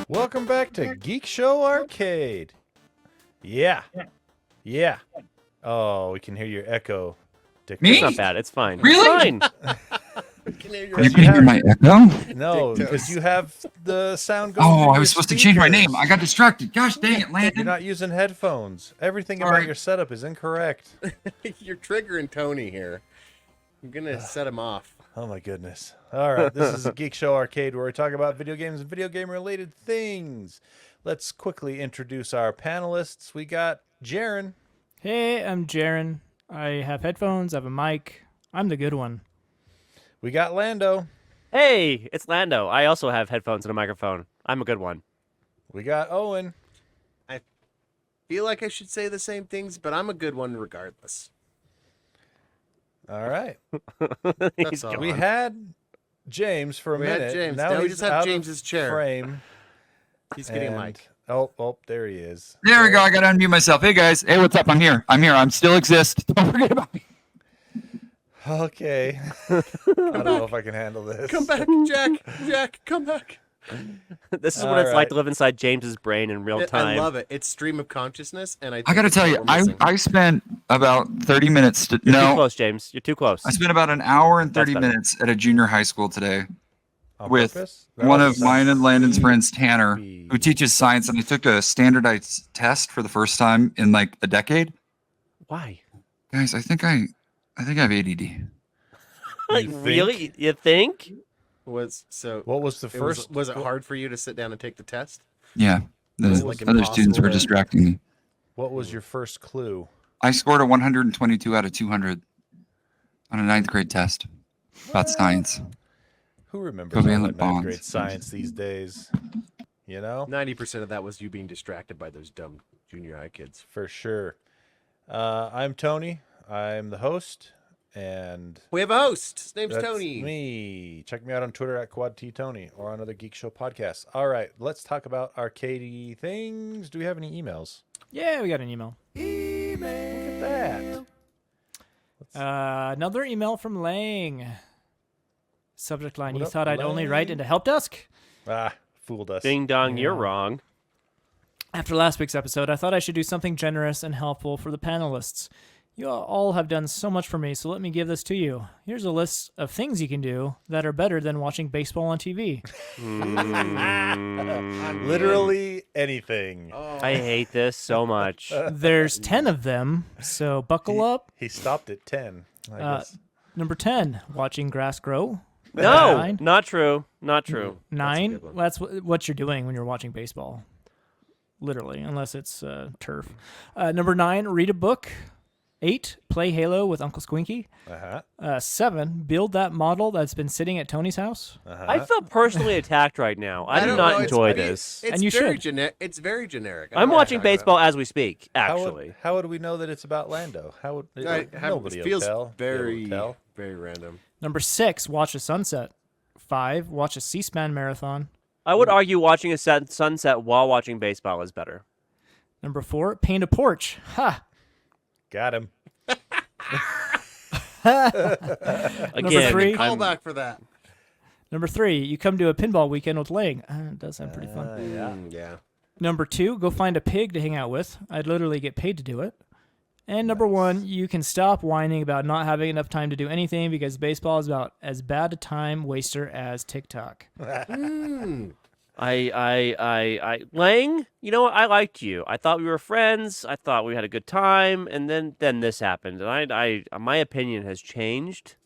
Welcome back to Geekshow Arcade. Yeah. Oh, we can hear your echo. Dick. Me? It's not bad. It's fine. Really? It's fine. You can hear my echo? No, because you have the sound going. Oh, through I your was supposed to change my name. speakers. I got distracted. Gosh dang it, You're Landon. not using headphones. Everything All about right. your setup is incorrect. You're triggering Tony here. I'm gonna set him off. Oh my goodness. All right, this is a Geek Show Arcade where we talk about video games and video game related things. Let's quickly introduce our panelists. We got Jaren. Hey, I'm Jaren. I have headphones, I have a mic. I'm the good one. We got Lando. Hey, it's Lando. I also have headphones and a microphone. I'm a good one. We got Owen. Feel like I should say the same things, but I'm a good one regardless. All right. That's all. We had James for a We minute. had James. Now Now we he's just have out of James's chair. frame. He's getting a and- mic. Oh, there he is. There we go. I got to unmute myself. Hey, guys. Hey, what's up? I'm here. I'm still exist. Don't forget about me. Okay. I don't know if I can handle this. Come back, Jack. Jack, come back. This is All what it's like right. to live inside James's brain in real time. I love it. It's stream of consciousness, and I I got to it's tell what you, we're missing. I spent about 30 minutes. You're too No, close, James. You're too close. I spent about an hour and 30 better. minutes at a junior high school today On with purpose? one That of was mine and Landon's friends, Tanner, creepy. who teaches science, and I took a standardized test for the first time in like a decade. Why? Guys, I think I have ADD. Like, think? really? You think? What was the first? Was it hard for you to sit down and take the test? Yeah, the Was it, like, other students were impossible to- distracting me. What was your first clue? I scored a 122 out of 200 on a ninth grade test about science. Who remembers all Covalent that ninth bonds. grade science these days? You know, 90% of that was you being distracted by those dumb junior high kids. for sure. I'm Tony. I'm the host, and We have a host. His name's that's Tony. me. Check me out on Twitter at QuadTTony or on other Geek Show podcasts. All right, let's talk about arcadey things. Do we have any emails? Yeah, we got an email. Look at that. Another email from Lang. Subject line, What you up, thought I'd only write Lang? into help desk? Fooled us. Ding dong, you're Yeah. wrong. After last week's episode, I thought I should do something generous and helpful for the panelists. You all have done so much for me, so let me give this to you. Here's a list of things you can do that are better than watching baseball on TV. Literally anything. I hate this so much. There's 10 of them, so buckle up. He stopped at 10. I guess. Number 10, watching grass grow. No, Nine. not true. Not true. 9, good one. that's what you're doing when you're watching baseball. Literally, unless it's turf. Number 9, read a book. 8, play Halo with Uncle Squinky. Uh-huh. 7, build that model that's been sitting at Tony's house. Uh-huh. I feel personally attacked right now. I do don't not know, it's enjoy pretty- this. It's And you very should. It's very generic. I I'm don't know what watching you're talking baseball as we speak, How actually. how would we know that it's about Lando? How would about. nobody it feels will tell? They very, will tell. very random. Number 6, watch a sunset. 5, watch a C-SPAN marathon. I would argue watching a sunset while watching baseball is better. Number 4, paint a porch. Ha! Got him. Again, three. I'm- Callback for that. Number 3, you come to a pinball weekend with Lang. It does sound pretty fun. Yeah. Number 2, go find a pig to hang out with. I'd literally get paid to do it. And number 1, you can stop whining about not having enough time to do anything because baseball is about as bad a time waster as TikTok. Lang, you know what? I liked you. I thought we were friends. I thought we had a good time, and then this happened, and my opinion has changed,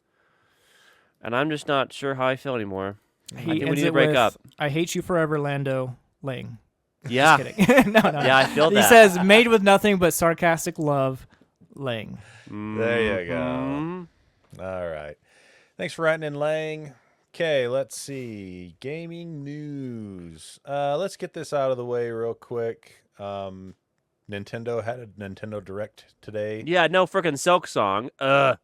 and I'm just not sure how I feel anymore. I think we ends need to it break with, up. I hate you forever, Lando Lang. Yeah, Kidding. no. yeah, I feel He that. says, made with nothing but sarcastic love, Lang. There you go. Mhm. All right. Thanks for writing in, Lang. Okay, let's see. Gaming news. Let's get this out of the way real quick. Nintendo had a Nintendo Direct today. Yeah, no frickin' Silk Song. That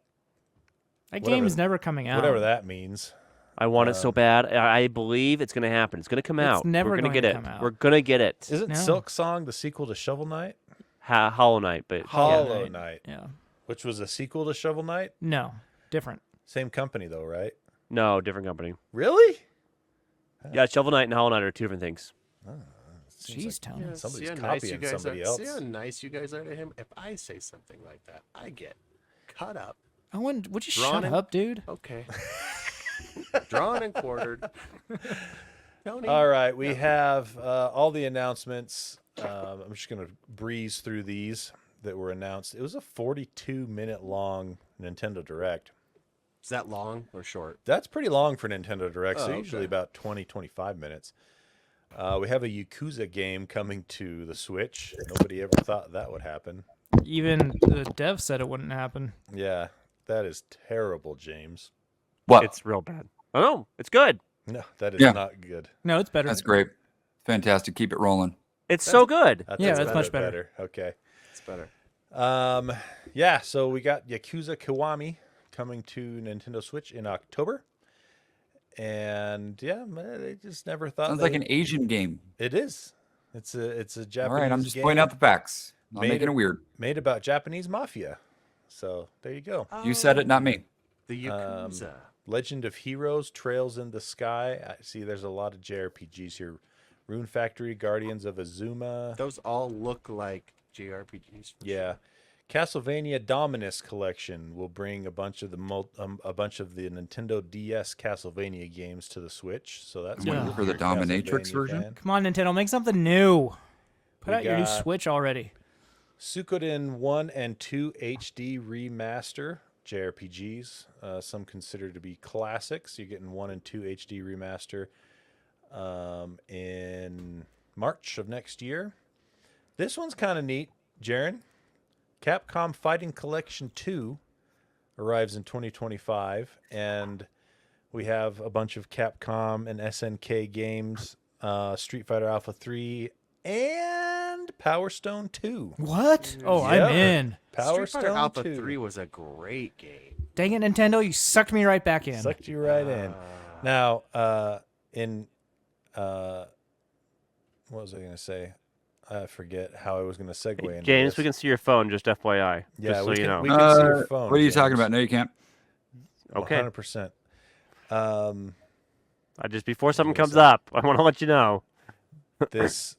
Whatever- game is never coming out. Whatever that means. I want it so bad. I believe it's gonna happen. It's gonna come It's out. never We're gonna going get to it. come out. We're gonna get it. Isn't No. Silk Song the sequel to Shovel Knight? Hollow Knight, but Hollow Knight. Knight, Yeah. which was a sequel to Shovel Knight. No. Different. Same company though, right? no, different company. Really? Yeah, Shovel Knight and Hollow Knight are two different things. Seems Jeez, Tony. Yeah, somebody's see how nice you copying guys somebody are. else. See how nice you guys are to him. If I say something like that, I get cut up. Owen, would you Drawn shut in- up, dude? Okay. Drawn and quartered. Tony. All right, we have all the announcements. I'm just going to breeze through these that were announced. It was a 42-minute long Nintendo Direct. Is that long or short? That's pretty long for Nintendo Directs. Oh, They're usually okay. about 20, 25 minutes. We have a Yakuza game coming to the Switch. Nobody ever thought that would happen. Even the dev said it wouldn't happen. Yeah, that is terrible, James. What? It's real bad. Oh no, it's good. No, that is Yeah. not good. No, it's better. That's great. Fantastic. Keep it rolling. It's so good. That's Yeah, a that's little much bit better. Okay. It's better. Yeah, so we got Yakuza Kiwami coming to Nintendo Switch in October. And yeah, man, they just never thought Sounds they like would- an Asian game. It is. It's a Japanese All right, I'm just game pointing out the facts. Not Made making it- it weird. made about Japanese mafia. So there you go. You said it, not me. The Yakuza. Legend of Heroes, Trails in the Sky. I see there's a lot of JRPGs here. Rune Factory, Guardians of Azuma. Those all look like JRPGs. For Yeah. sure. Castlevania Dominus Collection will bring a bunch of the Nintendo DS Castlevania games to the Switch. So that's I'm waiting cool for if the you're a Dominatrix Castlevania version. fan. Come on, Nintendo, make something new. Put We out your new got- Switch already. Suikoden 1 and 2 HD Remaster JRPGs. Some considered to be classics. You're getting 1 and 2 HD Remaster in March of next year. This one's kind of neat, Jaren. Capcom Fighting Collection 2 arrives in 2025, and we have a bunch of Capcom and SNK games, Street Fighter Alpha 3, and Power Stone 2. What? Oh, Yep. I'm in. Power Street Fighter Stone Alpha 2. 3 was a great game. Dang it, Nintendo, you sucked me right back in. Sucked you right in. Now, what was I going to say? I forget how I was going to segue into James, this. we can see your phone. Just FYI. Yeah, just so we you can- know. we can see your phone. What are you talking James. about? No, you can't. Okay. 100%. I just before something gonna comes say. up, I want to let you know. This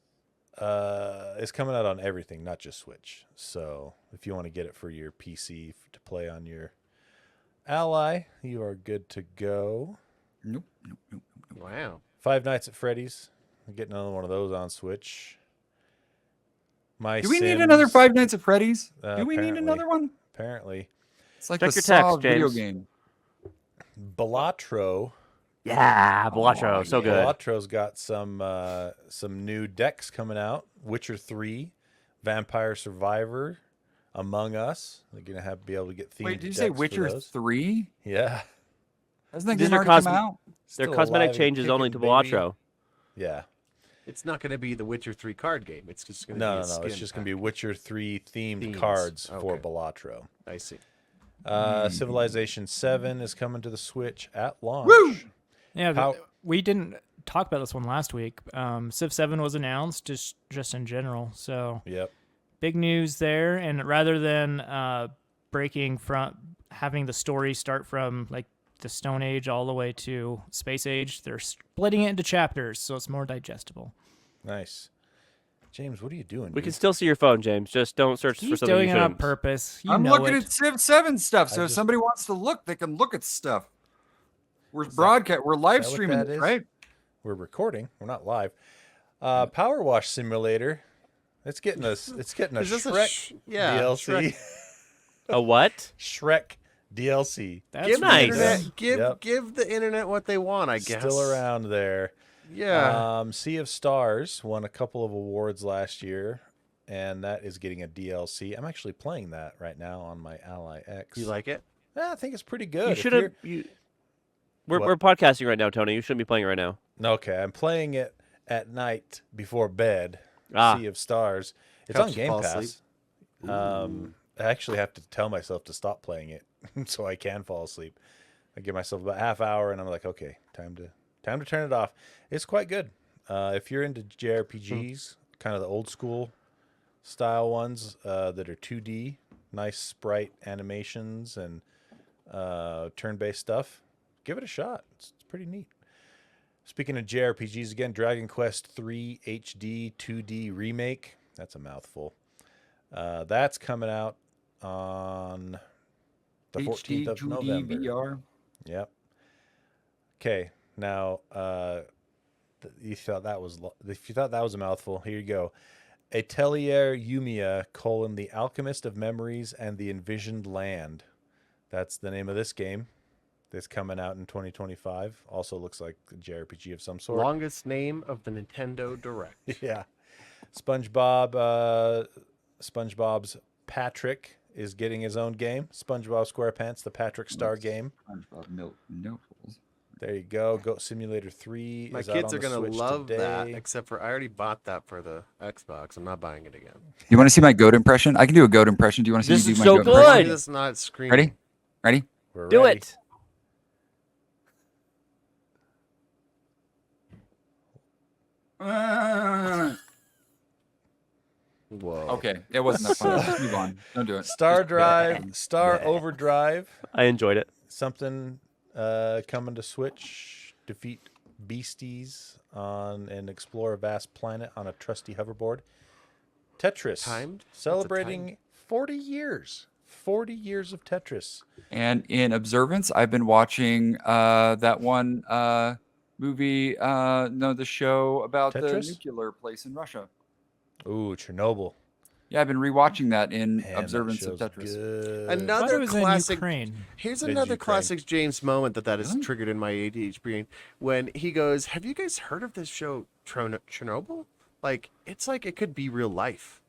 is coming out on everything, not just Switch. So if you want to get it for your PC to play on your Ally, you are good to go. Nope. Wow. Five Nights at Freddy's. I'm getting another one of those on Switch. My Do we need Sims, another Five Nights at Freddy's? Do we need apparently. another one? Apparently. It's like Check the your text, Saw video James. game. Balatro. Yeah, Belacho, so good. Balatro's got some new decks coming out. Witcher 3, Vampire Survivor, Among Us. They're gonna be able to get themed. Wait, did you say decks for Witcher those. 3? Yeah. Hasn't that These game are already come cosme- out? They're Still cosmetic alive and changes only to kicking, baby. Belacho. Yeah. It's not going to be the Witcher 3 card game. It's just going to No, be no, a no. skin It's just gonna pack. be Witcher 3 themed Themes. cards for Okay. Balatro. I see. Civilization 7 is coming to the Switch at launch. Woo! Yeah, How- we didn't talk about this one last week. Civ 7 was announced, just in general. So Yep. big news there. And rather than breaking from having the story start from like the Stone Age all the way to Space Age, they're splitting it into chapters, so it's more digestible. Nice. James, what are you doing? We can dude? still see your phone, James. Just don't search for He's something doing you it on shouldn't. purpose. You I'm know looking it. at Civ 7 stuff, so I if just- somebody wants to look, they can look at stuff. We're broadcast. We're live that what streaming that this, is? right? We're recording. We're not live. Power Wash Simulator. It's getting us. It's getting a Is this a Shrek yeah, DLC. Shrek. A what? Shrek DLC. That's Give nice. the internet, give Yep. give the internet what they want, I guess. Still around there. Yeah. Sea of Stars won a couple of awards last year, and that is getting a DLC. I'm actually playing that right now on my Ally X. You like it? Yeah, I think it's pretty good. You If should you're- have. We're What? we're podcasting right now, Tony. You shouldn't be playing it right now. Okay, I'm playing it at night before bed. Ah. Sea of Stars. It's Helps on you Game fall Pass. I actually have to tell myself to stop playing it so I can fall asleep. I give myself about half hour, and I'm like, okay, time to turn it off. It's quite good. If you're into JRPGs, kind of the old school style ones that are 2D, nice sprite animations and turn-based stuff, give it a shot. It's pretty neat. Speaking of JRPGs again, Dragon Quest 3 HD 2D remake. That's a mouthful. That's coming out on the 14th of November. VR. Yep. Okay. Now, if you thought that was a mouthful, here you go. Atelier Yumia, The Alchemist of Memories and the Envisioned Land. That's the name of this game. That's coming out in 2025. Also looks like a JRPG of some sort. Longest name of the Nintendo Direct. Yeah. SpongeBob's Patrick is getting his own game. SpongeBob SquarePants, the Patrick Star game. SpongeBob Milk. There you go. Goat Simulator 3 My is out kids on are the gonna Switch love that. today. Except for I already bought that for the Xbox. I'm not buying it again. You want to see my goat impression? I can do a goat impression. Do you want to see This me is do my so goat good. impression? That's not screaming. Ready? Ready? We're Do ready. it. Whoa. Okay, it wasn't that fun. Let's move on. Don't do it. Star Just- Drive, Star Overdrive, I enjoyed it. something coming to Switch. Defeat beasties on and explore a vast planet on a trusty hoverboard. Tetris, Timed? celebrating 40 years. 40 years of Tetris. And in observance, I've been watching that one movie, the show about the Tetris? nuclear place in Russia. Ooh, Chernobyl. Yeah, I've been rewatching that in Man, that observance of show's Tetris. good. I thought Another it was classic. in Ukraine. Here's Did another Ukraine. classic James moment that is Really? triggered in my ADHD brain when he goes, "Have you guys heard of this show Chernobyl? Like, it's like it could be real life."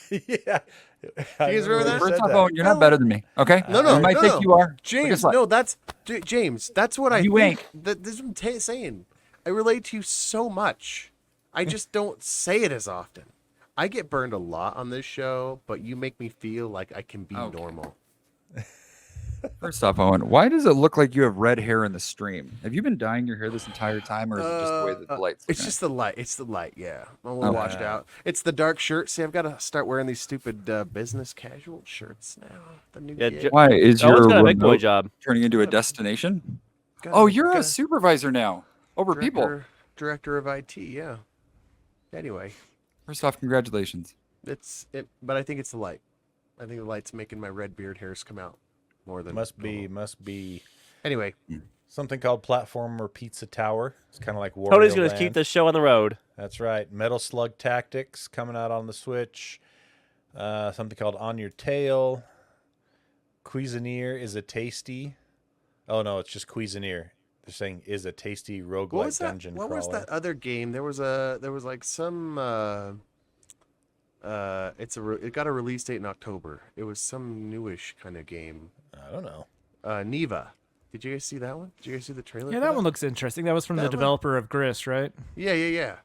Yeah. You guys remember that? First off, Owen, you're not better than me, okay? No, no, I might no, think no. you are. James, Guess what? no, that's James. That's what I You think. ain't. This is what I'm saying. I relate to you so much. I just don't say it as often. I get burned a lot on this show, but you make me feel like I can be Okay. normal. First off, Owen, why does it look like you have red hair in the stream? Have you been dyeing your hair this entire time, or is it just the way that the lights? It's just the light. It's the light. Yeah, I'm a little Okay. washed out. It's the dark shirt. See, I've got to start wearing these stupid business casual shirts now. The new Yeah, gig. Why is Owen's your got a big boy remote job. turning into a destination? Got Oh, a- you're got a supervisor now over people. Director of IT. Yeah. Anyway, First off, congratulations. but I think it's the light. I think the light's making my red beard hairs come out more than Must normal. be Anyway, something called Platformer Pizza Tower. It's kind of like Wario Tony's going to Land. keep this show on the road. That's right. Metal Slug Tactics coming out on the Switch. Something called On Your Tail. Cuisineer is a tasty. Oh no, it's just Cuisineer. They're saying is a tasty roguelike what was that? dungeon What crawler. was that other game? There was like some. It got a release date in October. It was some newish kind of game. I don't know. Neva. Did you guys see that one? Did you guys see the trailer? Yeah, for that one looks interesting. That was from the That one- developer of Grist, right? Yeah.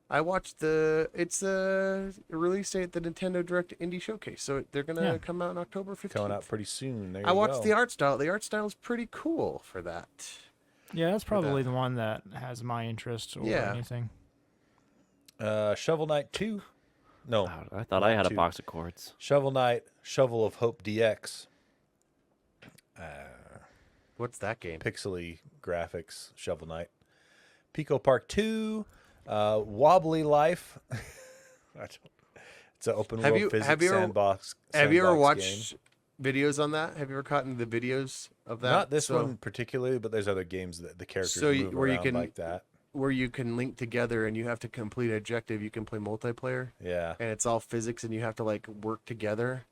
I watched it's a release date at the Nintendo Direct Indie Showcase. So they're gonna Yeah. come out on October 15th. Coming out pretty soon. There you I watched go. the art style. The art style is pretty cool for that. Yeah, that's probably the one that has my interest or Yeah. anything. Shovel Knight 2. No, Wow, I thought I had a Two. box of chords. Shovel Knight, Shovel of Hope DX. What's that game? Pixely graphics, Shovel Knight. Pico Park 2, Wobbly Life. It's an open Have world you- physics have you ever- sandbox. Have you ever sandbox watched game. videos on that? Have you ever caught into the videos of that? Not this So- one particularly, but there's other games that the characters So you- move where you around can- like that. where you can link together and you have to complete an objective. You can play multiplayer, Yeah. and it's all physics, and you have to like work together.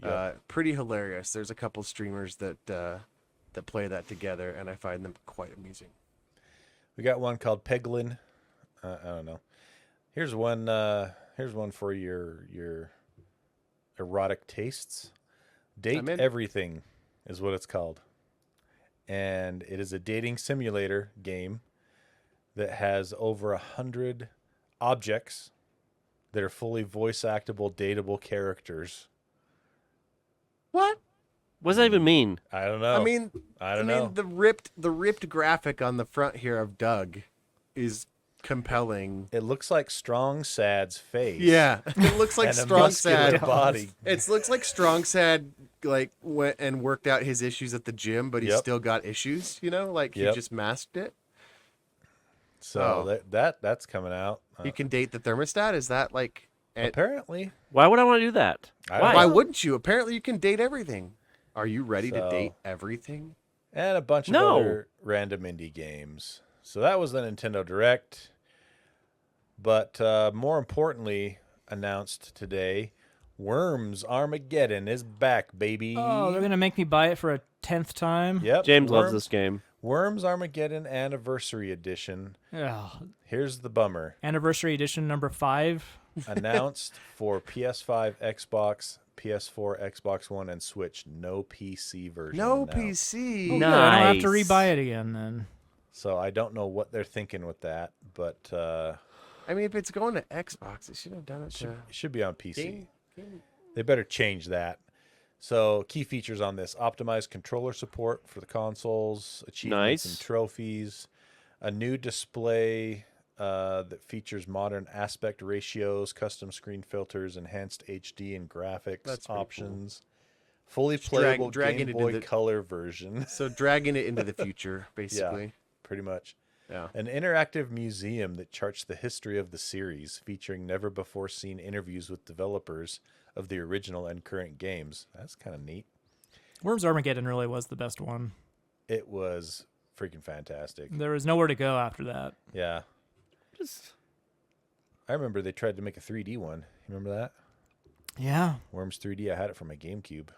Yep. Pretty hilarious. There's a couple streamers that play that together, and I find them quite amusing. We got one called Peglin. I don't know. Here's one. Here's one for your erotic tastes. Date I'm in. Everything is what it's called, and it is a dating simulator game that has over 100 objects that are fully voice actable, dateable characters. What? What does that even mean? I don't know. I mean, I don't know. the ripped graphic on the front here of Doug is compelling. It looks like Strong Sad's face. Yeah, it looks like and a Strong muscular Sad. body. It looks like Strong Sad like went and worked out his issues at the gym, but he Yep. still got issues. You know, like he Yep. just masked it. So that's coming out. You can date the thermostat. Is that like? Apparently. Why would I want to do that? I don't Why? know. Why wouldn't you? Apparently, you can date everything. Are you ready to So- date everything? And a bunch of No. other random indie games. So that was the Nintendo Direct. But more importantly, announced today, Worms Armageddon is back, baby. Oh, they're gonna make me buy it for a 10th time. Yep. James loves Worms- this game. Worms Armageddon Anniversary Edition. Ugh. Here's the bummer. Anniversary edition number 5. Announced for PS5, Xbox, PS4, Xbox One, and Switch. No PC version. No announced. PC. Oh, good. I don't have to Nice. rebuy it again then. So I don't know what they're thinking with that, but I mean, if it's going to Xbox, they should have done it to it should be on PC. game. They better change that. So key features on this: optimized controller support for the consoles, achievements and Nice. trophies, a new display that features modern aspect ratios, custom screen filters, enhanced HD and graphics That's pretty cool. options, fully Just drag- playable drag Game it into Boy the- Color version. So dragging it into the future, basically. Pretty much. Yeah. An interactive museum that charts the history of the series, featuring never before seen interviews with developers of the original and current games. That's kind of neat. Worms Armageddon really was the best one. It was freaking fantastic. There was nowhere to go after that. Yeah. Just I remember they tried to make a 3D one. You remember that? Yeah. Worms 3D. I had it for my GameCube.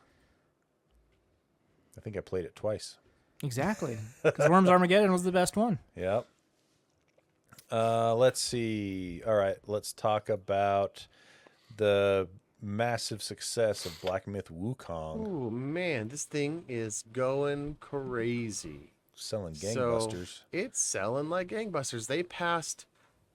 I think I played it twice. Exactly. Because Worms Armageddon was the best one. Yep. Let's see. All right, let's talk about the massive success of Black Myth Wukong, Oh man, this thing is going crazy. selling So gangbusters. it's selling like gangbusters. They passed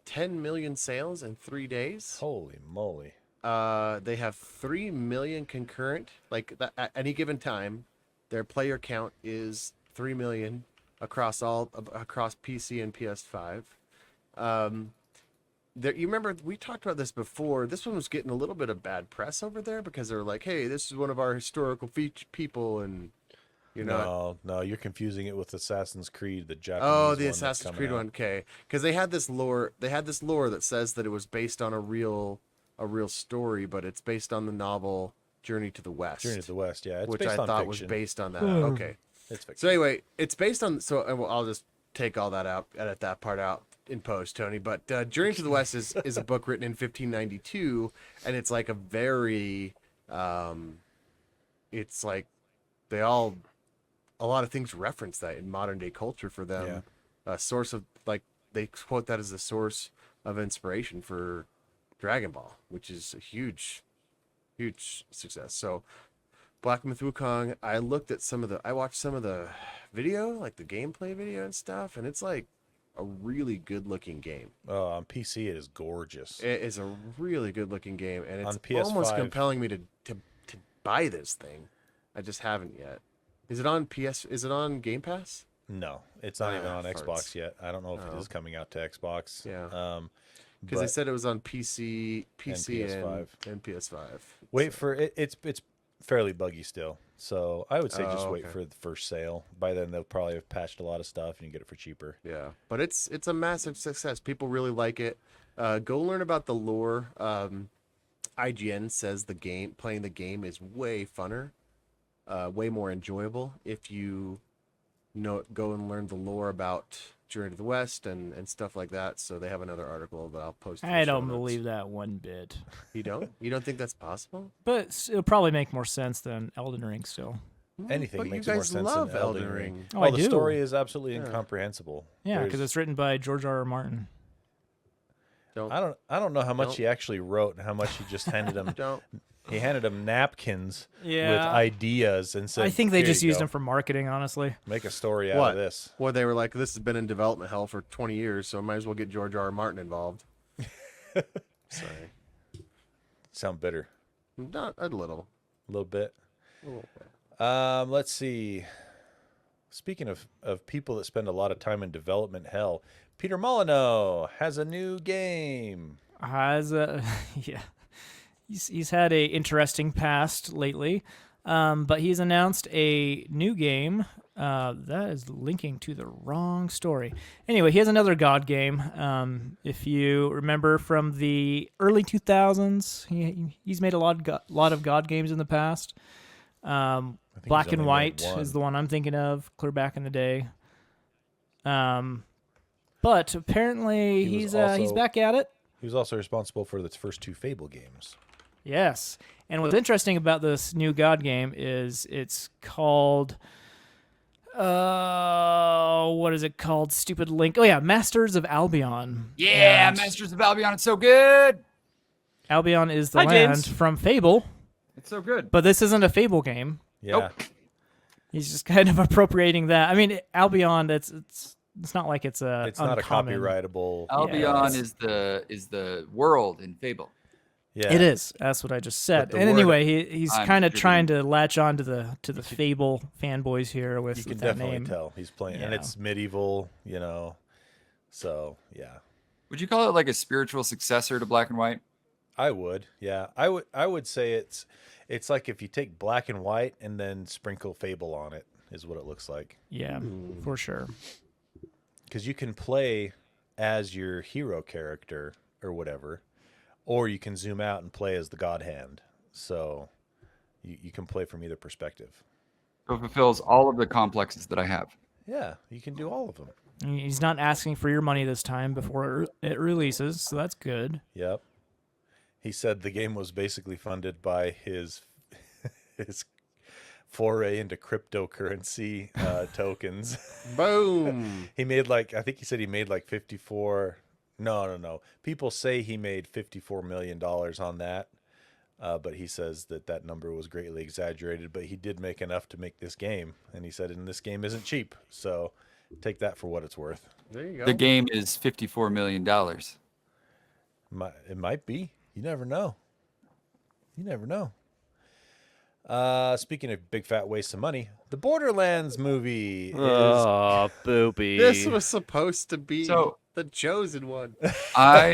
10 million sales in 3 days. Holy moly! They have 3 million concurrent. Like at any given time, their player count is 3 million across PC and PS5. You remember we talked about this before. This one was getting a little bit of bad press over there because they were like, "Hey, this is one of our historical people," and you're not. No, you're confusing it with Assassin's Creed, the Japanese. Oh, one the that's Assassin's coming Creed out. one, okay. Because they had this lore. They had this lore that says that it was based on a real story, but it's based on the novel Journey to the West, Journey to the West. Yeah, it's which based I on thought fiction. was based on that. Okay. It's fiction. So anyway, it's based on. So I'll just take all that out, edit that part out in post, Tony. But Journey to the West is a book written in 1592, and it's like a very, it's like a lot of things reference that in modern day culture for them. A source of they quote that as a source of inspiration for Dragon Ball, which is a huge success. So Black Myth Wukong, I watched some of the video, like the gameplay video and stuff, and it's like a really good looking game. Oh, on PC it is gorgeous. It is a really good looking game, and it's On PS5. almost compelling me to buy this thing. I just haven't yet. Is it on Is it on Game Pass? No, it's not even on farts. Xbox yet. I don't know if it Oh. is coming out to Xbox. Yeah. Because they but said it was on PC, PS5. and PS5. wait So- for it. It's fairly buggy still, so I would say just Oh, wait okay. for the first sale. By then they'll probably have patched a lot of stuff and you get it for cheaper. Yeah, but it's a massive success. People really like it. Go learn about the lore. IGN says playing the game is way funner, way more enjoyable if you go and learn the lore about Journey to the West and stuff like that. So they have another article that I'll post. in the I show don't notes. believe that one bit. You don't. You don't think that's possible? But it'll probably make more sense than Elden Ring still. Anything But makes you more guys sense love than Elden Ring. Oh, Well, I the do. story is absolutely Yeah. incomprehensible. Yeah, because There's- it's written by George R. R. Martin. I don't know how much Don't- he actually wrote and how much he just handed him. Don't. He handed him napkins with Yeah. ideas and said, I think they "Here just you used go. them for marketing, honestly. Make a story out What? of this." Well, they were like, this has been in development hell for 20 years, so I might as well get George R. R. Martin involved. Sorry. Sound bitter Not a little. a little bit. A little bit. Let's see. Speaking of people that spend a lot of time in development hell, Peter Molyneaux has a new game. Yeah, he's had a interesting past lately. But he's announced a new game. That is linking to the wrong story. Anyway, he has another God game. If you remember from the early 2000s, he's made a lot of God games in the past. I think he's Black and only White made one. is the one I'm thinking of, clear back in the day. But apparently He was he's also- back at it. He was also responsible for the first 2 Fable games. Yes. And what's interesting about this new God game is it's called what is it called? Stupid Link. Oh yeah, Masters of Albion. Yeah, And Masters of Albion. It's so good. Albion is the Hi, land James. from Fable, It's so good. but this isn't a Fable game. Yeah. Nope. He's just kind of appropriating that. I mean, Albion. It's not like it's a. It's not a uncommon. copyrightable. Albion it's- is the world in Fable. Yeah. It is. That's what I just said. the And word- anyway, he's I'm kind of trying contributing. to latch on to the Fable fanboys here with, You can with that definitely name. tell he's playing, and Yeah. it's medieval, you know. So yeah, Would you call it like a spiritual successor to Black and White? I would. Yeah, I would say it's like if you take Black and White and then sprinkle Fable on it, is what it looks like. Yeah, for sure. Because you can play as your hero character or whatever, or you can zoom out and play as the God Hand. So you can play from either perspective. So it fulfills all of the complexes that I have. Yeah, you can do all of them. He's not asking for your money this time before it releases, so that's good. Yep. He said the game was basically funded by his his foray into cryptocurrency tokens. Boom. He made I think he said he made 54. No. People say he made $54 million on that. But he says that number was greatly exaggerated, but he did make enough to make this game. And he said, and this game isn't cheap. So take that for what it's worth. There you go. The game is $54 million. It might be. You never know. You never know. Speaking of big fat waste of money, the Borderlands movie is Oh, boopy. This was supposed to be So- the chosen one. I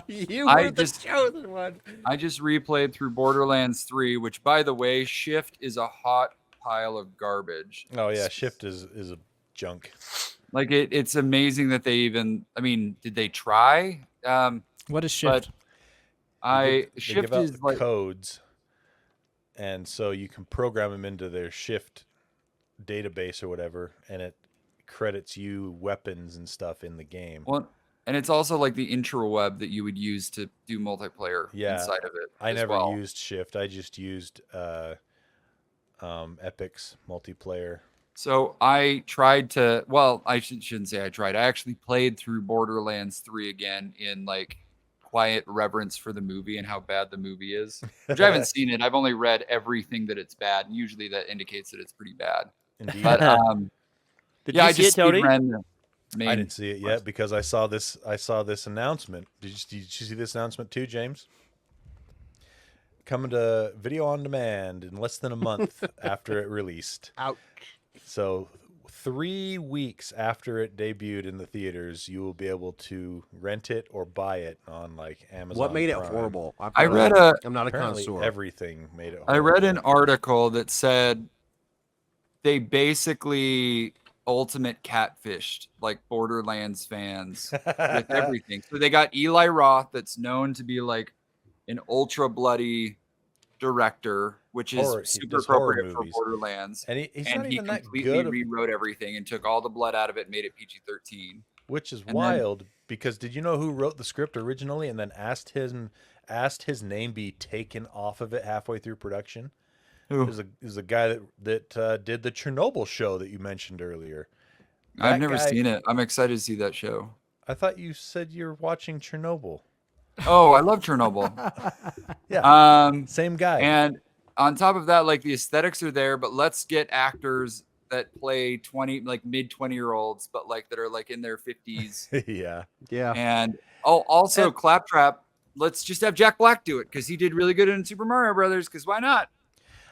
You I were the just- chosen one. I just replayed through Borderlands 3, which, by the way, Shift is a hot pile of garbage. oh yeah, Shift is a junk. Like it's amazing that they even. I mean, did they try? What is Shift? They Shift give out is the like codes, and so you can program them into their Shift database or whatever, and it credits you weapons and stuff in the game. well, and it's also like the intraweb that you would use to do multiplayer Yeah, inside of it. I as never well. used Shift. I just used Epic's multiplayer. So I tried to. Well, I shouldn't say I tried. I actually played through Borderlands 3 again in like quiet reverence for the movie and how bad the movie is. Which I haven't seen it. I've only read everything that it's bad, and usually that indicates that it's pretty bad. Indeed. But Did yeah, you I see just it, Tony? speedran the main. I didn't see it yet because I saw this announcement. Did you see this announcement too, James? Coming to video on demand in less than a month after it released. Ouch. So 3 weeks after it debuted in the theaters, you will be able to rent it or buy it on Amazon. What made it Prime. horrible? I read a I'm not a Apparently connoisseur. everything made it I read an horrible. article that said they basically ultimate catfished like Borderlands fans with everything. So they got Eli Roth, that's known to be like an ultra bloody director, which is Horror- he super does horror appropriate for movies. Borderlands. And he's And not he even that completely good, rewrote everything and took all the blood out of it and made it PG-13. which is then- wild because did you know who wrote the script originally and then asked his name be taken off of it halfway through production? Who? It was a guy that did the Chernobyl show that you mentioned earlier. I've That never guy- seen it. I'm excited to see that show. I thought you said you're watching Chernobyl. Oh, I love Chernobyl. Yeah, Um, same guy. And on top of that, like the aesthetics are there, but let's get actors that play mid 20-year-olds, but that are in their 50s. Yeah. Yeah. And also And- Claptrap. Let's just have Jack Black do it because he did really good in Super Mario Brothers. Because why not?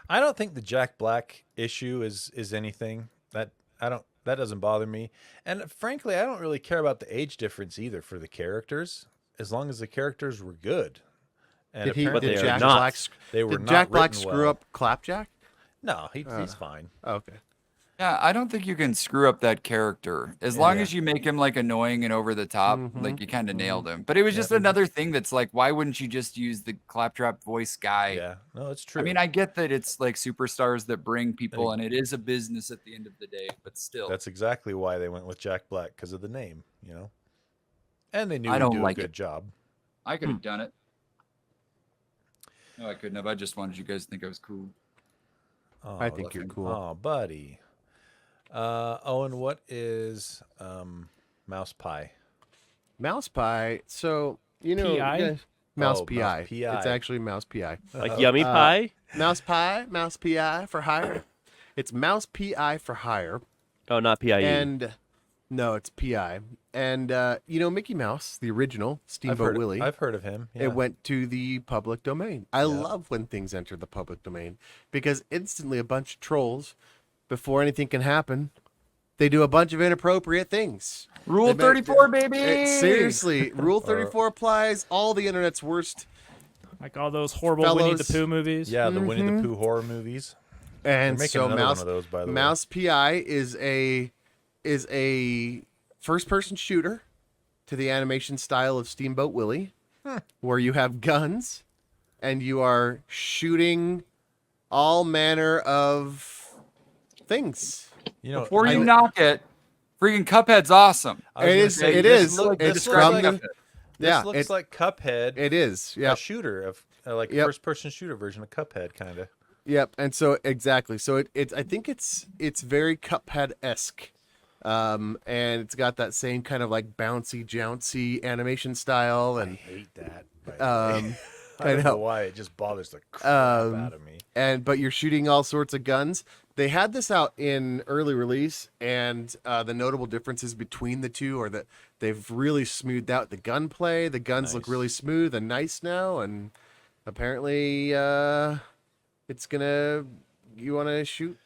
I don't think the Jack Black issue is anything that doesn't bother me. And frankly, I don't really care about the age difference either for the characters, as long as the characters were good. And Did he? But apparently they Did are Jack not. Black? they were Did not Jack Black written screw well. up Clapjack? No, he's fine. Oh, okay. Yeah, I don't think you can screw up that character. As long Yeah. as you make him like annoying and over the top, like you kind of nailed him. But it was just another thing that's like, why wouldn't you just use the claptrap voice guy? Yeah, no, it's true. I mean, I get that it's like superstars that bring people, and it is a business at the end of the day. But still, that's exactly why they went with Jack Black, because of the name, you know. And they knew I he'd don't do like a good it. job. I could have done it. No, I couldn't have. I just wanted you guys to think I was cool. Oh, I think you're cool. Oh, buddy. Owen, what is mouse pie? Mouse pie. So you know, PI? yeah, mouse Oh, PI. mouse PI. It's actually mouse PI. Like yummy pie? Mouse pie, mouse PI for hire. It's mouse PI for hire. Oh, not PIE. And no, it's PI. And you know, Mickey Mouse, the original Steamboat Willie. I've heard of him. Yeah. It went to the public domain. I love when things enter the public domain because instantly a bunch of trolls, before anything can happen, they do a bunch of inappropriate things. Rule They make- 34, baby. Seriously, Rule 34 applies. All the internet's worst. Like all those horrible Winnie the Fellows. Pooh movies. Yeah, the Winnie the Pooh horror movies. And They're making so another Mouse, one of those, by the way. Mouse PI is a first-person shooter to the animation style of Steamboat Willie, where you have guns and you are shooting all manner of things. You know, Before you knock it, freaking Cuphead's awesome. I was It gonna is. say, It this is. look- It's this from looks the. like, Yeah, this looks like Cuphead. it is. A Yeah. shooter of like Yep. first-person shooter version of Cuphead, kind of. Yep. And so exactly. So it's. I think it's very Cuphead-esque. And it's got that same kind of like bouncy, jouncy animation style, I and hate that. by the way. I don't know. know why it just bothers the crap out of me. but you're shooting all sorts of guns. They had this out in early release, and the notable differences between the two are that they've really smoothed out the gunplay. The guns look Nice. really smooth and nice now, and apparently it's gonna. You want to shoot?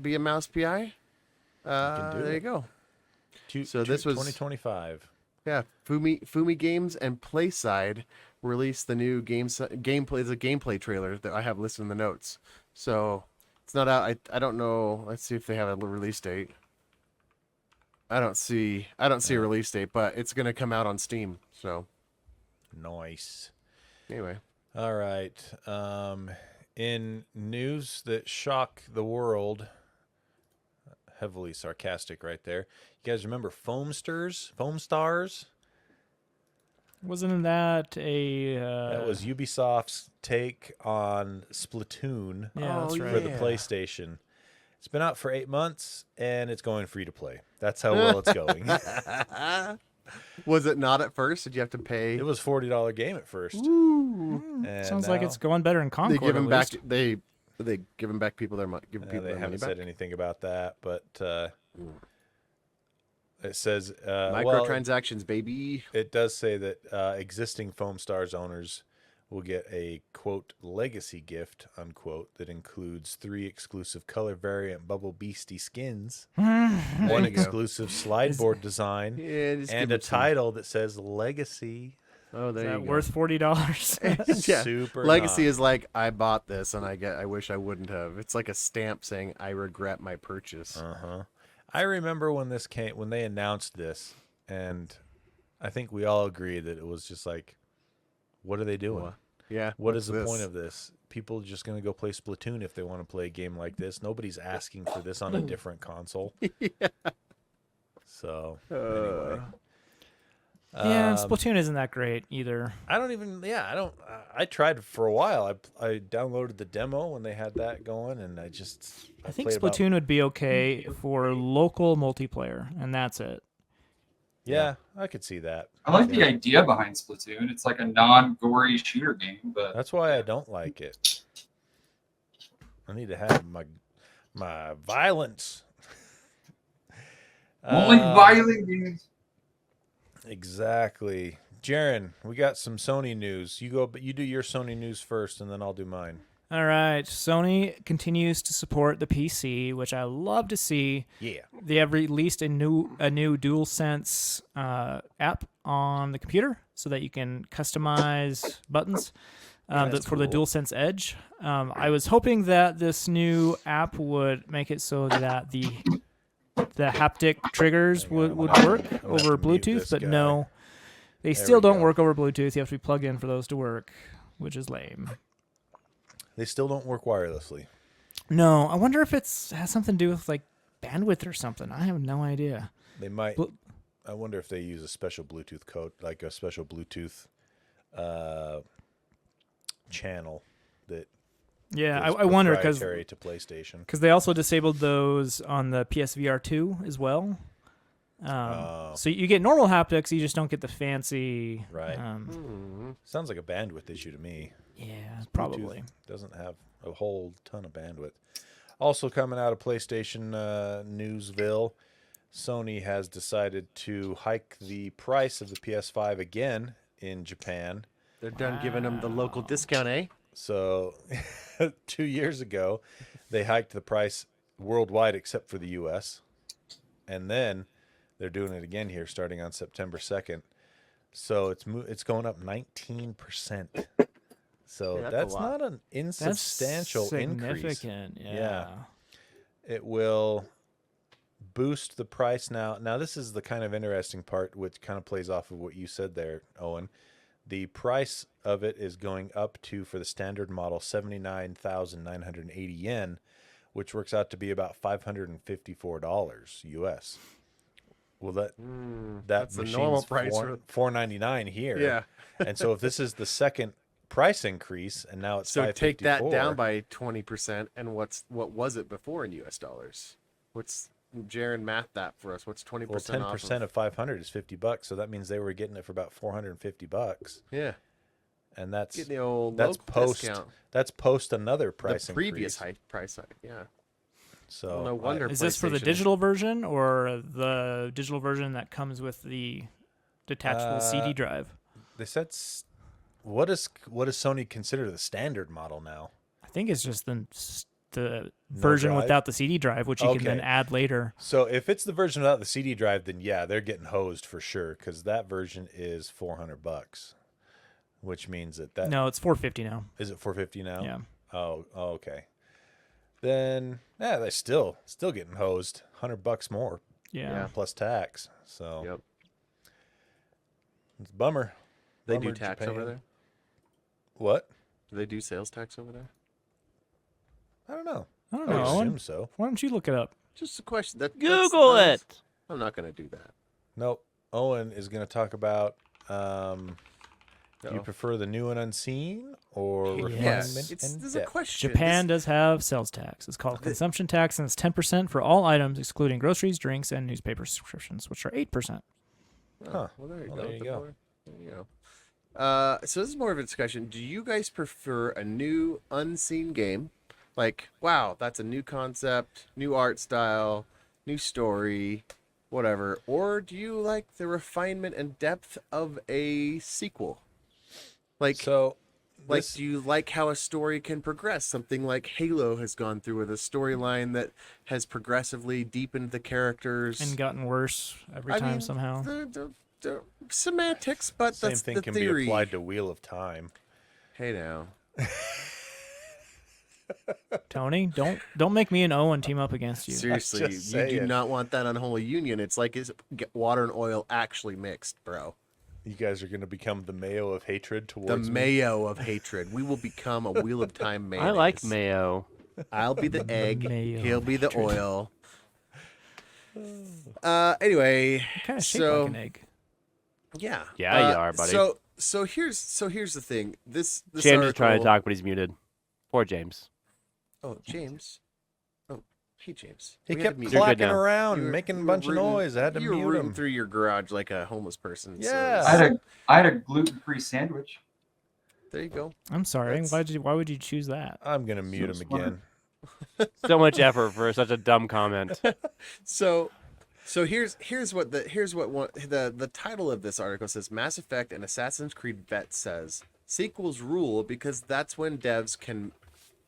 Be a mouse PI? do There you it. go. So this was- 2025. Yeah, Fumi Games and Playside released the new gameplay. It's a gameplay trailer that I have listed in the notes. So it's not out. I don't know. Let's see if they have a release date. I don't see a release date, but it's gonna come out on Steam. So Nice. anyway, All right. In news that shock the world, heavily sarcastic right there. You guys remember Foam Stars? Wasn't that a? That was Ubisoft's take on Splatoon Yeah, that's Oh, right. for the PlayStation. It's been out for 8 months and it's going free to play. That's how well it's going. was it not at first? Did you have to pay? It was $40 game at first. Ooh. And Sounds like now- it's going better in They Concord. give at them back. least. They give them back people their money. Give people They their money haven't back. said anything about that, but it says Microtransactions, baby. it does say that existing Foam Stars owners will get a quote legacy gift unquote that includes 3 exclusive color variant Bubble Beastie skins, one you go. exclusive slide board design, Yeah, just and give a them some- title that says legacy. Oh, Is there that you go. worth $40? Yeah. Super Legacy not. is like I bought this and I wish I wouldn't have. It's like a stamp saying I regret my purchase. Uh-huh. I remember when they announced this, and I think we all agree that it was just like, what are they doing? What? Yeah. What what's is the this? point of this? People are just going to go play Splatoon if they want to play a game like this. Nobody's asking for this on a different console. Yeah. So, anyway. Yeah, and Um, Splatoon isn't that great either. I tried for a while. I downloaded the demo when they had that going, and I I think played about- Splatoon would be okay for local multiplayer, and that's it. Yeah, I could see that. I like the idea behind Splatoon. It's like a non-gory shooter game, but That's why I don't like it. I need to have my violence. only violent games. Exactly. Jaren, we got some Sony news. You do your Sony news first, and then I'll do mine. All right, Sony continues to support the PC, which I love to see. Yeah. They have released a new DualSense app on the computer so that you can customize buttons. That's for the cool. DualSense Edge. I was hoping that this new app would make it so that the haptic triggers Hang on, would I'm gonna work have to over mute Bluetooth, this but guy. no, they There still we don't go. work over Bluetooth. You have to be plugged in for those to work, which is lame. They still don't work wirelessly. No, I wonder if has something to do with like bandwidth or something. I have no idea. They might. Blu- I wonder if they use a special Bluetooth code, like a special Bluetooth channel that Yeah, is I wonder because proprietary to PlayStation. they also disabled those on the PSVR 2 as well. Oh. So you get normal haptics, you just don't get the fancy. Right. Hmm. Sounds like a bandwidth issue to me. Yeah, Bluetooth probably. doesn't have a whole ton of bandwidth. Also coming out of PlayStation Newsville, Sony has decided to hike the price of the PS5 again in Japan. They're done giving them the local discount, eh? So 2 years ago, they hiked the price worldwide except for the U.S. And then they're doing it again here starting on September 2nd. So it's going up 19%. So Yeah, that's a that's lot. not an insubstantial That's increase. significant. Yeah. Yeah. It will boost the price now. Now, this is the kind of interesting part, which kind of plays off of what you said there, Owen. The price of it is going up to, for the standard model, 79,980 yen, which works out to be about $554 US. Well, that That's the machine's normal price $499 here. Yeah. And so if this is the second price increase, and now it's So take that $554, down by 20%, and what was it before in US dollars? What's Jaron math that for us? What's 20% well, 10% off of 500 is $50, so that means they were getting it for about $450, Yeah, and that's getting the old that's local post discount. that's post another price The previous increase. price hike. Yeah. So no wonder. Is this for the PlayStation- digital version or the digital version that comes with the detachable CD drive? they said what does Sony consider the standard model now? I think it's just the version drive? without the CD drive, which you can then Okay. add later. So if it's the version without the CD drive, then yeah, they're getting hosed for sure, because that version is $400, which means that No, it's $450 now. is it $450 now? Yeah. Oh, okay. Then yeah, they're still getting hosed, $100 more Yeah. plus tax. So Yep. it's a bummer. They Bummer, do tax Japan. over there. What? Do they do sales tax over there? I don't know. I don't I know. would Owen. assume so. Why don't you look it up? Just a question. Google it. I'm not going to do that. Nope. Owen is going to talk about. Do you No. prefer the new and unseen or Yes. refinement It's and there's a depth? question. Japan does have sales tax. It's called consumption tax, and it's 10% for all items, excluding groceries, drinks, and newspaper subscriptions, which are 8%. Huh. Well, there you Well, go. there you go. There you go. So this is more of a discussion. Do you guys prefer a new unseen game? Like, wow, that's a new concept, new art style, new story, whatever. Or do you like the refinement and depth of a sequel? Like, So, like, this- do you like how a story can progress? Something like Halo has gone through with a storyline that has progressively deepened the characters. And gotten worse every I time mean, somehow. the semantics, but same that's thing the can theory. be applied to Wheel of Time. Hey now, Tony, don't make me and Owen team up against you. seriously, just you do saying. not want that unholy union. It's like water and oil actually mixed, bro. You guys are going to become the mayo of hatred The towards me. mayo of hatred. We will become a Wheel of Time mayonnaise. I like mayo. I'll be the egg. Mayo He'll of be the hatred. oil. Anyway, Kind of shaped so like an egg. yeah, Yeah, you are, buddy. So here's the thing. This James is trying to article- talk, but he's muted. Poor James. Oh, James. Oh, hey James. He We had kept to mute You're good clacking now. around, You were- making you a were bunch of rooting- noise. I had to you were mute rooting him. through your garage like a homeless person. so Yeah. I had a gluten-free sandwich. there you go. I'm sorry. That's- Why would you choose that? I'm going to mute him smart. again. So much effort for such a dumb comment. So here's the title of this article says Mass Effect and Assassin's Creed Vet says sequels rule because that's when devs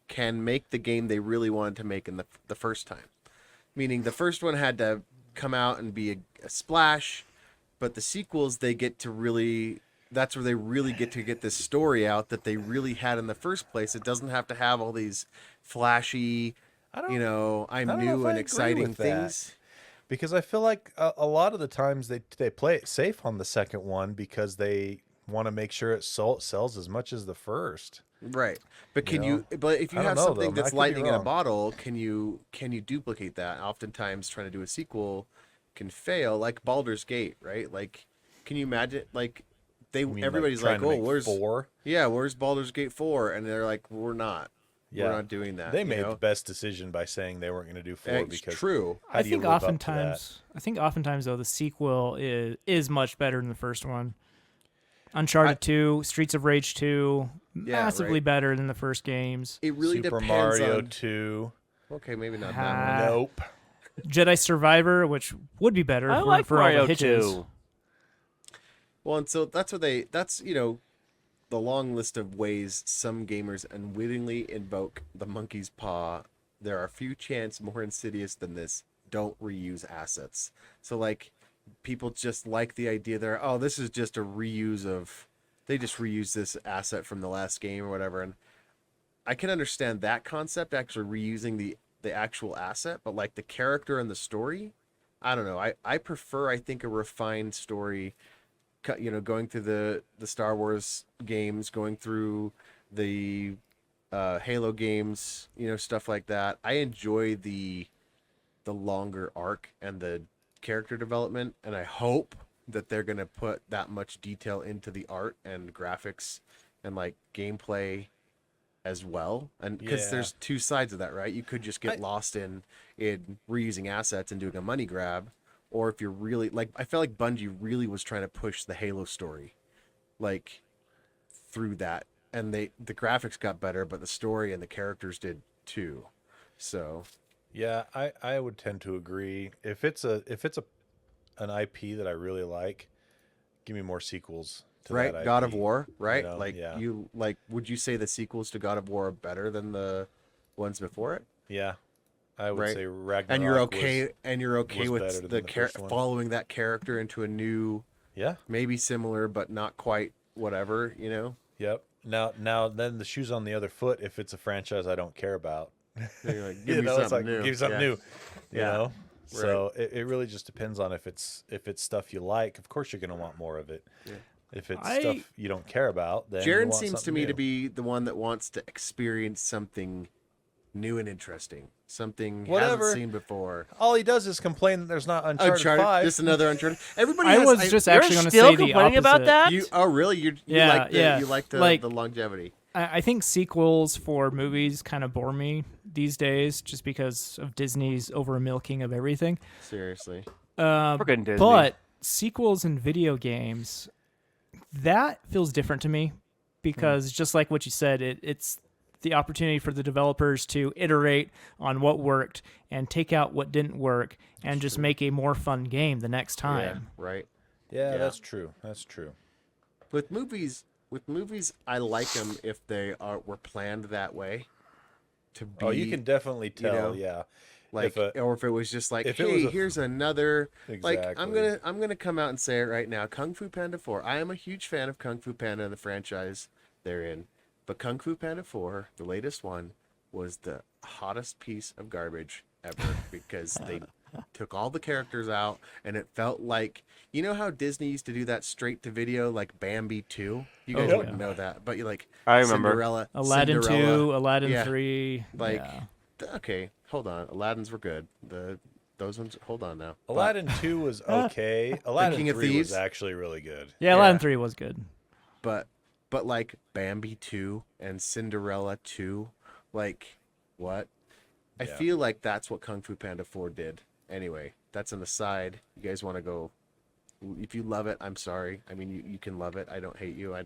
can make the game they really wanted to make in the first time. Meaning the first one had to come out and be a splash, but the sequels they get to really that's where they really get to get this story out that they really had in the first place. It doesn't have to have all these flashy, I'm don't know new if I and agree exciting with that. things. Because I feel like a lot of the times they play it safe on the second one because they want to make sure it sells as much as the first. Right. But You can know? you but if you I don't have know, something though. I that's could be lightning in a wrong. bottle, can you duplicate that? Oftentimes trying to do a sequel can fail, like Baldur's Gate, right? Like can you imagine like You mean, everybody's trying like, to "Oh, make where's 4? where's Baldur's Gate 4?" And they're like, "We're not. Yeah. We're not doing that." They you made know? the best decision by saying they weren't going to do 4 It's because true. how I do you think live up to that? oftentimes though the sequel is much better than the first one. Uncharted 2, Streets of Rage 2, Yeah, massively right. better than the first games. It really Super depends Mario on 2. Okay, maybe not that Ah. one. Nope. Jedi Survivor, which would be better I for, like for all Mario the hitches. 2. Well, and so that's the long list of ways some gamers unwittingly invoke the monkey's paw. There are few chance more insidious than this. Don't reuse assets. So like people just like the idea there, oh, this is just a reuse of they just reuse this asset from the last game or whatever. And I can understand that concept, actually reusing the actual asset, but like the character and the story, I don't know. I prefer, I think, a refined story, going through the Star Wars games, going through the Halo games, stuff like that. I enjoy the longer arc and the character development, and I hope that they're going to put that much detail into the art and graphics and like gameplay as well. And because Yeah. there's two sides of that, right? You could just get lost in reusing assets and doing a money grab, or if you're really like, I felt like Bungie really was trying to push the Halo story like through that, and the graphics got better, but the story and the characters did too. So Yeah, I would tend to agree. If it's an IP that I really like, give me more sequels to right, that God IP. of War, right? know, Like yeah. would you say the sequels to God of War are better than the ones before it? Yeah, I would Right. say Ragnarok. And you're okay was with better than the the first one. following that character into a new, Yeah. maybe similar but not quite whatever, Yep. Now, then the shoe's on the other foot. If it's a franchise I don't care about, You're like, you know, it's like new. give me something Yeah. new. You Yeah. know. So it really just depends on if it's stuff you like. Of course, you're going to want more of it. Yeah. If it's I- stuff you don't care about, then you Jaron want seems to something me new. to be the one that wants to experience something new and interesting, something he Whatever. hasn't seen before. All he does is complain that there's not Uncharted 5. Just another Uncharted. Everybody I has, was just You're actually going to still say the complaining about opposite. that? You, oh really? You Yeah, like the yeah. you like the, Like- the longevity. I think sequels for movies kind of bore me these days just because of Disney's over milking of everything. Seriously. Frickin' Disney. But sequels in video games, that feels different to me because just like what you said, it's the opportunity for the developers to iterate on what worked and take out what didn't work and just make a more fun game the next time. Yeah, right. Yeah, Yeah. that's true. That's true. With movies, I like them if they were planned that way. To be, Oh, you can definitely tell. know, Yeah. like, if or if it was just like, if it hey, was a- here's another. Like, Exactly. I'm gonna come out and say it right now. Kung Fu Panda 4. I am a huge fan of Kung Fu Panda and the franchise they're in, but Kung Fu Panda 4, the latest one, was the hottest piece of garbage ever because they took all the characters out, and it felt like, you know how Disney used to do that straight to video, like Bambi 2. You guys Oh, wouldn't yeah. know that, but you like I remember. Cinderella, Aladdin Cinderella. 2, Aladdin Yeah. 3. Like, yeah. Okay, hold on. Aladdin's were good. Those ones. Hold on now. But- Aladdin 2 was okay. Aladdin King of 3 Thieves? was actually really good. Yeah, Aladdin 3 was good. but like Bambi 2 and Cinderella 2, like what? I Yeah. feel like that's what Kung Fu Panda 4 did. Anyway, that's an aside. You guys want to go? If you love it, I'm sorry. I mean, you can love it. I don't hate you. I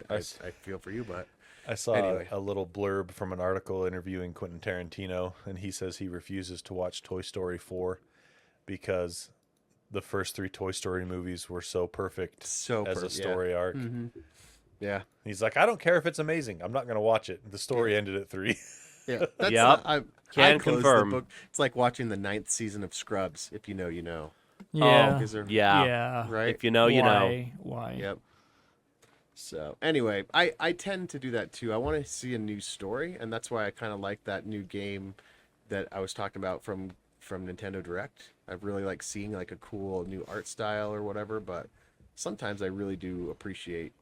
feel for you, but I saw Anyway. a little blurb from an article interviewing Quentin Tarantino, and he says he refuses to watch Toy Story 4 because the first 3 Toy Story movies were so perfect so as a perfect, yeah. story arc. Yeah, He's like, I don't care if it's amazing. I'm not going to watch it. The story ended at 3. yeah. That's Yep. I Can closed confirm. The book. It's like watching the 9th season of Scrubs. If you know, you know. Yeah. Is there- Yeah. Yeah. Right. If you know, you know. Why? Yep. So anyway, I tend to do that too. I want to see a new story, and that's why I kind of like that new game that I was talking about from Nintendo Direct. I really like seeing like a cool new art style or whatever, but sometimes I really do appreciate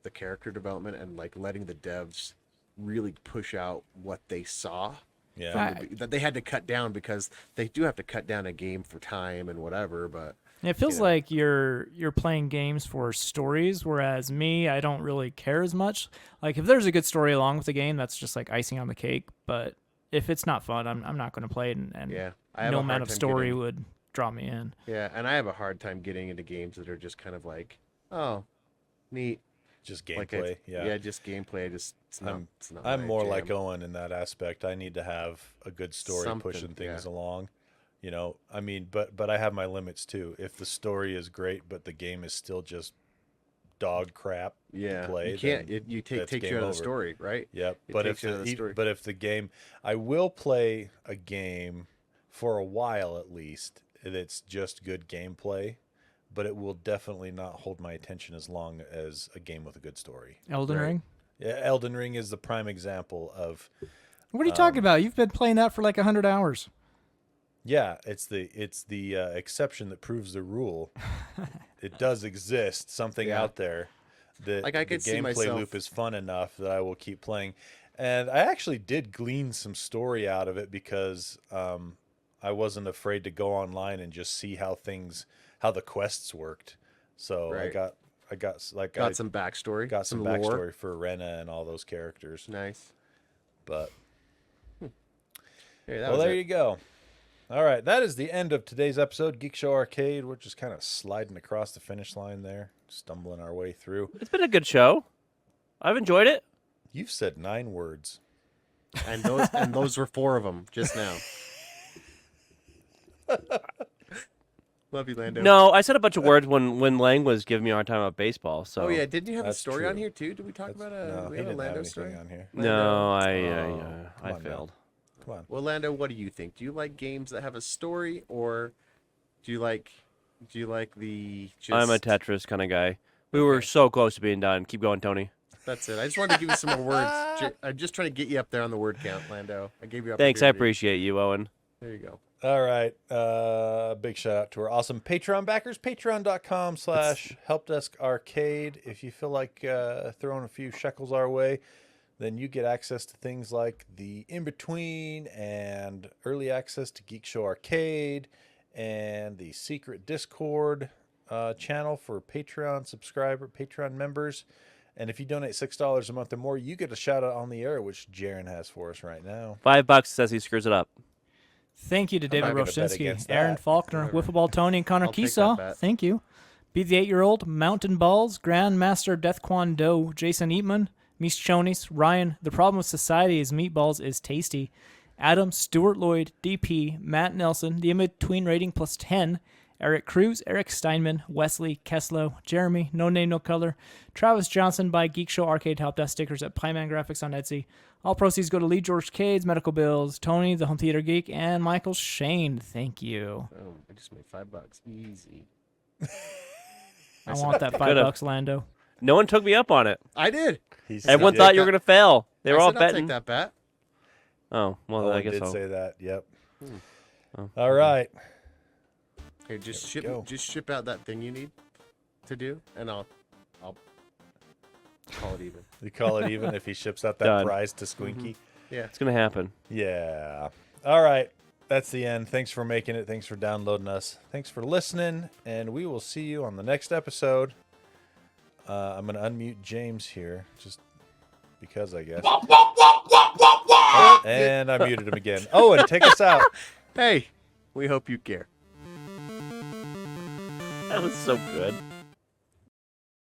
the character development and like letting the devs really push out what they saw Yeah. that they had to cut down, because they do have to cut down a game for time and whatever, but It feels you know. like you're playing games for stories, whereas me, I don't really care as much. Like if there's a good story along with the game, that's just like icing on the cake. But if it's not fun, I'm not going to play it, and yeah, I have no a amount hard of time story getting, would draw me in. yeah, and I have a hard time getting into games that are just kind of like, oh, neat. Just Like gameplay. yeah, just gameplay. It's not. It's not I'm my more jam. like Owen in that aspect. I need to have a good story Something, pushing things yeah. along. You know, I mean, but I have my limits too. If the story is great, but the game is still just dog crap Yeah, to play, you can't. then You that's takes you game out of over. the story, right? Yep. It But takes if you out of the story. but if the game, I will play a game for a while at least. That's just good gameplay, but it will definitely not hold my attention as long as a game with a good story. Elden Right. Ring. Yeah, Elden Ring is the prime example of. What are you talking about? You've been playing that for like 100 hours. Yeah, it's the exception that proves the rule. It does exist something Yeah. out there that Like, I the could see gameplay myself- loop is fun enough that I will keep playing. And I actually did glean some story out of it because I wasn't afraid to go online and just see how the quests worked. So Right. I got some backstory. got some lore. backstory for Rena and all those characters. Nice. But Hey, that well, was there it. you go. All right, that is the end of today's episode. Geek Show Arcade. We're just kind of sliding across the finish line there, stumbling our way through. It's been a good show. I've enjoyed it. You've said 9 words. And those were 4 of them just now. Love you, Lando. No, I said a bunch of words when Lang was giving me a hard time about baseball. So Oh yeah, didn't you have a That's story on true. here too? Did we talk about No, we he have a didn't have Lando anything story? on here. no, Come I on now. failed. Come on. Well, Lando, what do you think? Do you like games that have a story, or do you like the? Just... I'm a Tetris kind of guy. We were so close to being done. Keep going, Tony. That's it. I just wanted to give you some more words. I'm just trying to get you up there on the word count, Lando. I gave you. Thanks, I opportunity. appreciate you, Owen. There you go. All right. Big shout out to our awesome Patreon backers. Patreon.com/helpdeskarcade. If you feel like throwing a few shekels our way, then you get access to things like the In-Between and early access to Geek Show Arcade and the secret Discord channel for Patreon members. And if you donate $6 a month or more, you get a shout out on the air, which Jaron has for us right now. $5 says he screws it up. Thank you to I'm David not gonna bet Roshinsky, against Aaron that. Faulkner, Whatever. Wiffle Tony, and Connor I'll take that Keesaw. bet. Thank you. Be the 8-year-old, Mountain Balls, Grandmaster Death Quan Do, Jason Eatman, Mies Chonis, Ryan, The Problem with Society is Meatballs is Tasty, Adam, Stuart Lloyd, DP, Matt Nelson, The In-Between Rating plus 10, Eric Cruz, Eric Steinman, Wesley, Keslow, Jeremy, No Name No Color, Travis Johnson by Geek Show Arcade Help Desk stickers at Pieman Graphics on Etsy. All proceeds go to Lee George Cades, Medical Bills, Tony, the Home Theater Geek, and Michael Shane. Thank you. Oh, I just made $5. Easy. I want that Could've. $5, Lando. No one took me up on it. I did. Everyone did. thought you were going to fail. They were I all said I'll betting. take that bet. Oh, well, Oh, I guess did so. say that. Yep. Oh. All right. Hey, just There we go. ship out that thing you need to do, and I'll call it even. You call it even if he ships out that Done. prize to Squinky. Yeah. It's going to happen. Yeah. All right. That's the end. Thanks for making it. Thanks for downloading us. Thanks for listening. And we will see you on the next episode. I'm going to unmute James here just because, I guess. Oh, and I muted him again. Oh, and take us out. Hey, we hope you care. That was so good.